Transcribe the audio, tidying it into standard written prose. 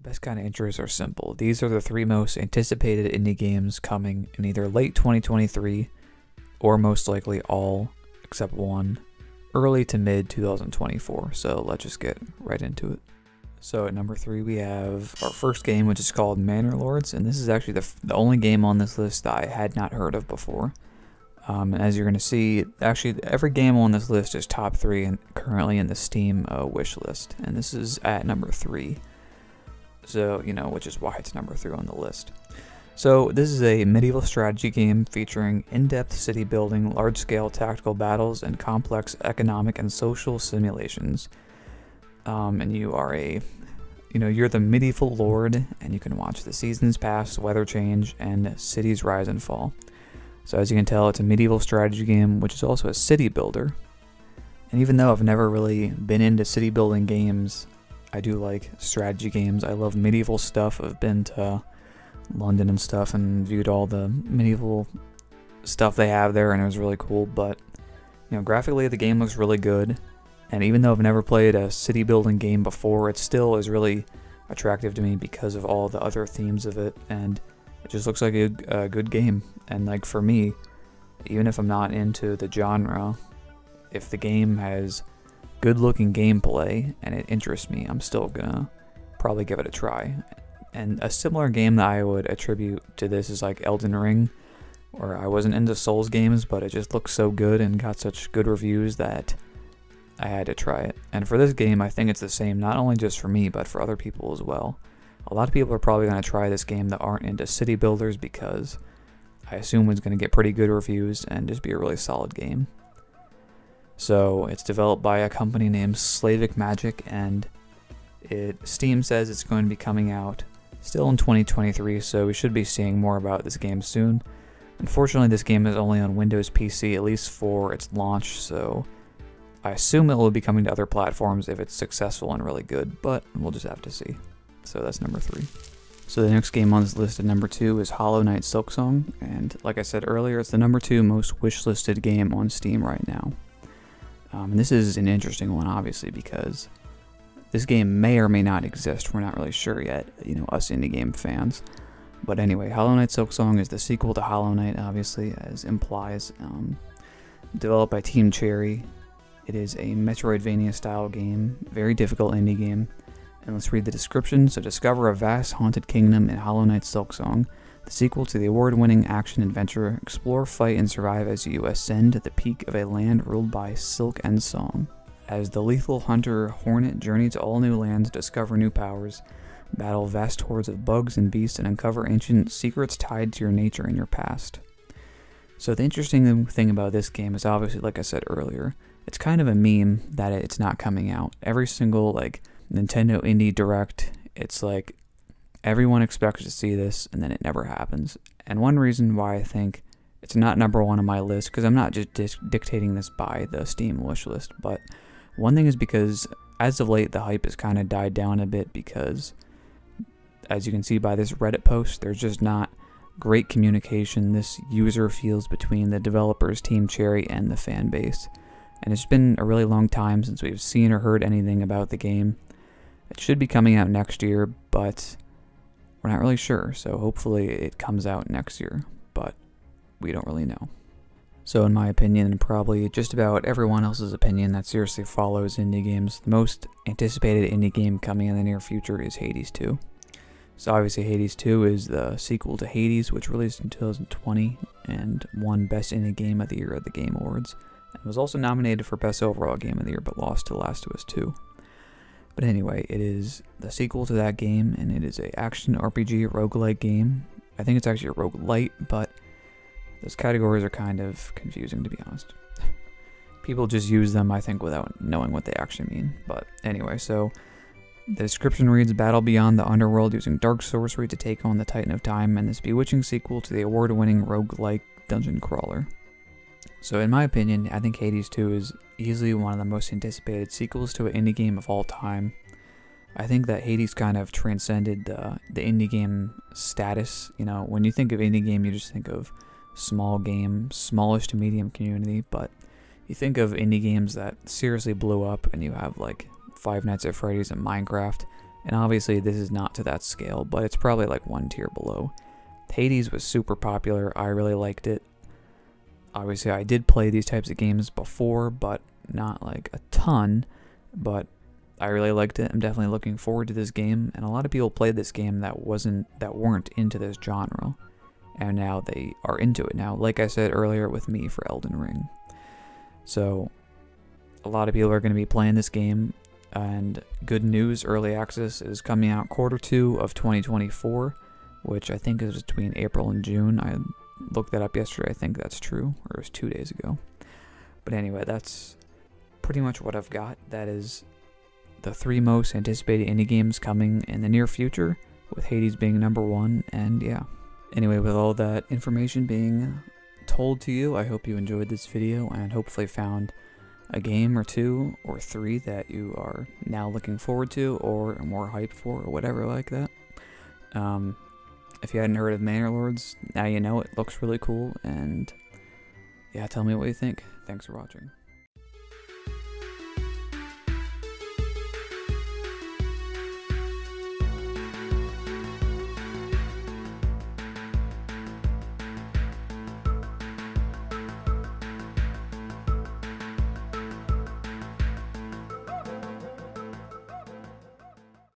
The best kind of intros are simple. These are the three most anticipated indie games coming in either late 2023 or most likely all except one early to mid 2024. So let's just get right into it. So at number 3 we have our first game, which is called Manor Lords, and this is actually the only game on this list that I had not heard of before. And as you're going to see, actually every game on this list is top 3 and currently in the Steam wish list, and this is at number 3. So, which is why it's number 3 on the list. So this is a medieval strategy game featuring in-depth city building, large-scale tactical battles, and complex economic and social simulations. And you are you're the medieval lord, and you can watch the seasons pass, weather change, and cities rise and fall. So as you can tell, it's a medieval strategy game, which is also a city builder. And even though I've never really been into city building games, I do like strategy games. I love medieval stuff. I've been to London and stuff and viewed all the medieval stuff they have there, and it was really cool. But graphically the game looks really good, and even though I've never played a city building game before, it still is really attractive to me because of all the other themes of it, and it just looks like a good game. And like for me, even if I'm not into the genre, if the game has good looking gameplay and it interests me, I'm still gonna probably give it a try. And a similar game that I would attribute to this is like Elden Ring, where I wasn't into Souls games, but it just looked so good and got such good reviews that I had to try it. And for this game, I think it's the same, not only just for me, but for other people as well. A lot of people are probably going to try this game that aren't into city builders because I assume it's going to get pretty good reviews and just be a really solid game. So it's developed by a company named Slavic Magic, and Steam says it's going to be coming out still in 2023, so we should be seeing more about this game soon. Unfortunately, this game is only on Windows PC, at least for its launch, so I assume it will be coming to other platforms if it's successful and really good, but we'll just have to see. So that's number 3. So the next game on this list at number 2 is Hollowknight Silksong, and like I said earlier, it's the number 2 most wishlisted game on Steam right now. And this is an interesting one, obviously, because this game may or may not exist. We're not really sure yet, us indie game fans. But anyway, Hollowknight Silksong is the sequel to Hollow Knight, obviously, as implies. Developed by Team Cherry. It is a Metroidvania-style game, very difficult indie game. And let's read the description. So discover a vast haunted kingdom in Hollowknight Silksong, the sequel to the award-winning action-adventure. Explore, fight, and survive as you ascend to the peak of a land ruled by silk and song. As the lethal hunter Hornet journey to all new lands, discover new powers, battle vast hordes of bugs and beasts, and uncover ancient secrets tied to your nature and your past. So the interesting thing about this game is obviously, like I said earlier, it's kind of a meme that it's not coming out. Every single Nintendo Indie Direct, it's like everyone expects to see this and then it never happens. And one reason why I think it's not number 1 on my list, because I'm not just dictating this by the Steam wish list, but one thing is because as of late the hype has kind of died down a bit, because as you can see by this Reddit post, there's just not great communication this user feels between the developers, Team Cherry, and the fan base. And it's been a really long time since we've seen or heard anything about the game. It should be coming out next year, but we're not really sure, so hopefully it comes out next year, but we don't really know. So in my opinion, and probably just about everyone else's opinion that seriously follows indie games, the most anticipated indie game coming in the near future is Hades 2. So obviously Hades 2 is the sequel to Hades, which released in 2020 and won Best Indie Game of the Year at the Game Awards, and was also nominated for Best Overall Game of the Year, but lost to Last of Us 2. But anyway, it is the sequel to that game, and it is an action RPG roguelite game. I think it's actually a rogue-lite, but those categories are kind of confusing, to be honest. People just use them, I think, without knowing what they actually mean. But anyway, so the description reads, battle beyond the underworld using dark sorcery to take on the Titan of Time, and this bewitching sequel to the award-winning roguelike dungeon crawler. So in my opinion, I think Hades 2 is easily one of the most anticipated sequels to an indie game of all time. I think that Hades kind of transcended the indie game status. When you think of indie game, you just think of small game, smallish to medium community, but you think of indie games that seriously blew up, and you have like Five Nights at Freddy's and Minecraft, And obviously this is not to that scale, but it's probably like one tier below. Hades was super popular. I really liked it. Obviously I did play these types of games before, but not like a ton, but I really liked it. I'm definitely looking forward to this game, and a lot of people played this game that weren't into this genre, and now they are into it now, like I said earlier with me for Elden Ring. So a lot of people are going to be playing this game, and good news, early access is coming out Q2 of 2024, which I think is between April and June. I looked that up yesterday. I think that's true, or it was 2 days ago. But anyway, that's pretty much what I've got. That is the 3 most anticipated indie games coming in the near future, with Hades being #1, and yeah. Anyway, with all that information being told to you, I hope you enjoyed this video and hopefully found a game or 2 or 3 that you are now looking forward to or are more hyped for or whatever like that. If you hadn't heard of Manor Lords, now you know. It looks really cool, and yeah, tell me what you think. Thanks for watching.